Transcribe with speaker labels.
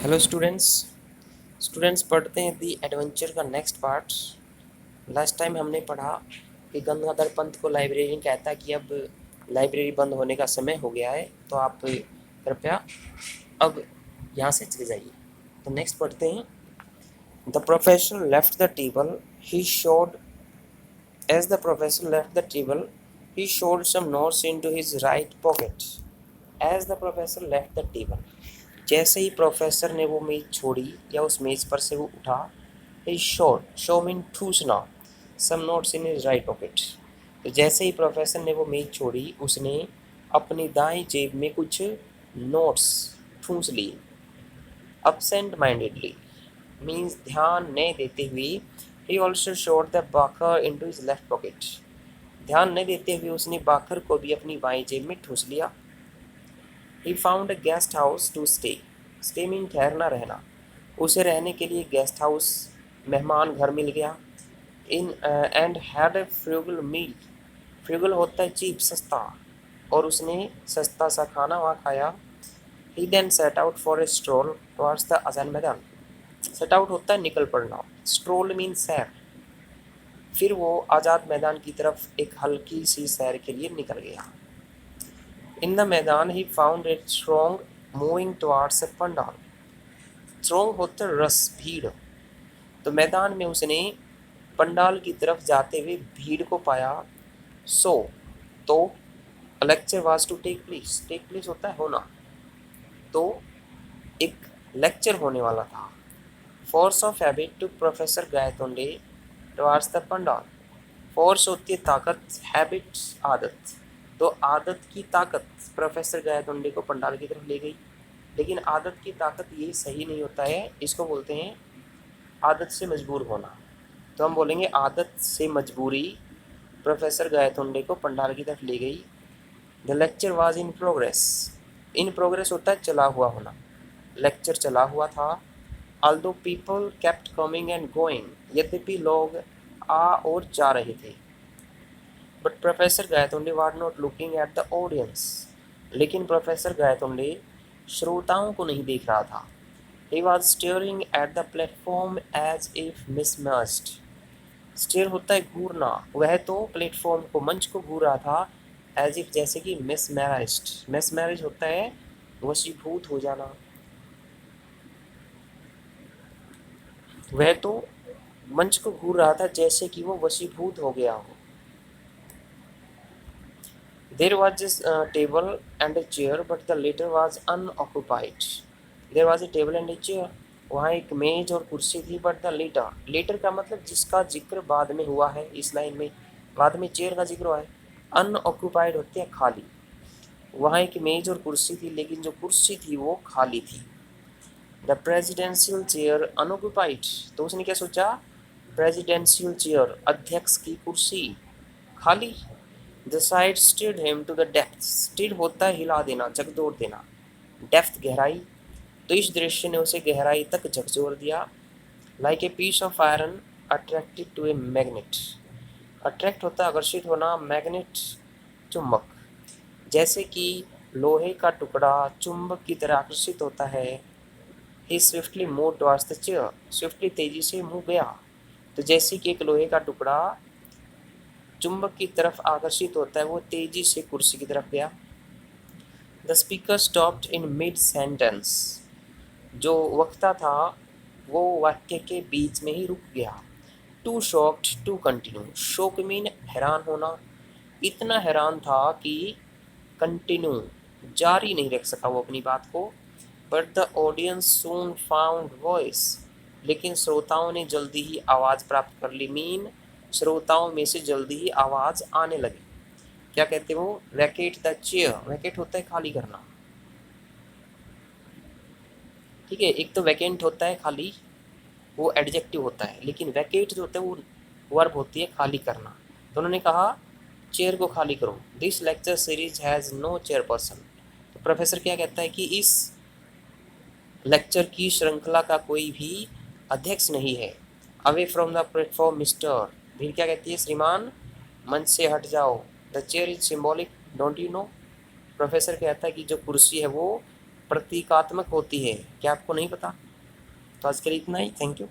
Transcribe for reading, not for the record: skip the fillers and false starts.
Speaker 1: Hello students पढ़ते हैं दी adventure का नेक्स्ट पार्ट। लास्ट टाइम हमने पढ़ा कि गंगाधर पंत को लाइब्रेरियन कहता है कि अब लाइब्रेरी बंद होने का समय हो गया है, तो आप कृपया अब यहाँ से चले जाइए। तो नेक्स्ट पढ़ते हैं। The professor left the table he shoved as the professor left the table he shoved some notes into his right pocket. As the professor left the table, जैसे ही प्रोफेसर ने वो मेज़ छोड़ी या उस मेज़ पर से वो उठा, ही शोड शो मीन ठूसना some notes in his right pocket. तो जैसे ही प्रोफेसर ने वो मेज़ छोड़ी, उसने अपनी दाएं जेब में कुछ नोट्स ठूस लिए। absent माइंडेडली मीन्स ध्यान न देते हुए। He also shoved the beaker into his left pocket, ध्यान न देते हुए उसने बाकर को भी अपनी बाएं जेब में ठूस लिया। He found a guest house to stay. Stay mean ठहरना रहना, उसे रहने के लिए गेस्ट हाउस मेहमान घर मिल गया। In and had a frugal meal, frugal होता है चीप सस्ता, और उसने सस्ता सा खाना वहाँ खाया। He then set out for a stroll towards the आज़ाद मैदान। सेट आउट होता है निकल पड़ना, स्ट्रोल मीन सैर। फिर वो आज़ाद मैदान की तरफ एक हल्की सी सैर के लिए निकल गया। In the मैदान he found a throng moving towards a pandal. throng होता है रस, भीड़। तो मैदान में उसने पंडाल की तरफ जाते हुए भीड़ को पाया। So तो a lecture was to take place, take place होता है होना, तो एक लेक्चर होने वाला था। Force of habit to professor Gaitonde towards the pandal. Force होती है ताकत, हैबिट आदत, तो आदत की ताकत प्रोफेसर गायतोंडे को पंडाल की तरफ ले गई। लेकिन आदत की ताकत ये सही नहीं होता है, इसको बोलते हैं आदत से मजबूर होना। तो हम बोलेंगे आदत से मजबूरी प्रोफेसर गायतोंडे को पंडाल की तरफ ले गई। The lecture was in progress, in progress होता है चला हुआ होना, लेक्चर चला हुआ था। Although people kept coming and going, यद्यपि लोग आ और जा रहे थे। But professor Gaitonde was not looking at the audience, लेकिन प्रोफेसर गायतोंडे श्रोताओं को नहीं देख रहा था। He was staring at the platform as if mismatched. Stare होता है घूरना, वह तो प्लेटफॉर्म को, मंच को घूर रहा था। एज इफ जैसे कि मिसमैरिज्ड, मिसमैरिज होता है वशीभूत हो जाना। वह तो मंच को घूर रहा था जैसे कि वो वशीभूत हो गया हो। There was a table and a chair, but the latter was unoccupied. There was a table and a chair. वहाँ एक मेज और कुर्सी थी, बट द लेटर, लेटर का मतलब जिसका जिक्र बाद में हुआ है इस लाइन में, बाद में चेयर का जिक्र हुआ है। अनऑक्यूपाइड होते हैं खाली, वहाँ एक मेज और कुर्सी थी, लेकिन जो कुर्सी थी वो खाली थी। द प्रेजिडेंशियल चेयर अनऑक्यूपाइड, तो उसने क्या सोचा, प्रेजिडेंशियल चेयर अध्यक्ष की कुर्सी खाली। The side steered him to the depth, steer होता है हिला देना, झकझोर देना, डेप्थ गहराई, तो इस दृश्य ने उसे गहराई तक झकझोर दिया। Like a piece of iron attracted to a magnet, attract होता है आकर्षित होना, मैग्नेट चुंबक, जैसे कि लोहे का टुकड़ा चुंबक की तरह आकर्षित होता है। He swiftly move towards the chair, swiftly तेजी से मुँह गया, तो जैसे कि एक लोहे का टुकड़ा चुंबक की तरफ आकर्षित होता है, वो तेजी से कुर्सी की तरफ गया। The speaker stopped in mid sentence, जो वक्ता था वो वाक्य के बीच में ही रुक गया। Too shocked to continue, shock mean हैरान होना, इतना हैरान था कि कंटिन्यू जारी नहीं रख सका वो अपनी बात को। But the audience soon found voice, लेकिन श्रोताओं ने जल्दी ही आवाज़ प्राप्त कर ली। मीन श्रोताओं में से जल्दी ही आवाज़ आने लगी। क्या कहते हो, वैकेट द चेयर, वैकेट होता है खाली करना, ठीक है। एक तो वैकेंट होता है खाली, वो एडजेक्टिव होता है, लेकिन वैकेट जो होता है वो वर्ब होती है खाली करना। तो उन्होंने कहा चेयर को खाली करो। This lecture series has no chairperson, तो प्रोफेसर क्या कहता है कि इस लेक्चर की श्रृंखला का कोई भी अध्यक्ष नहीं है। Away from the platform mister, फिर क्या कहती है, श्रीमान मंच से हट जाओ। The chair is symbolic don't you know, professor कहता है कि जो कुर्सी है वो प्रतीकात्मक होती है। क्या आपको नहीं पता? तो आज के लिए इतना ही। Thank you.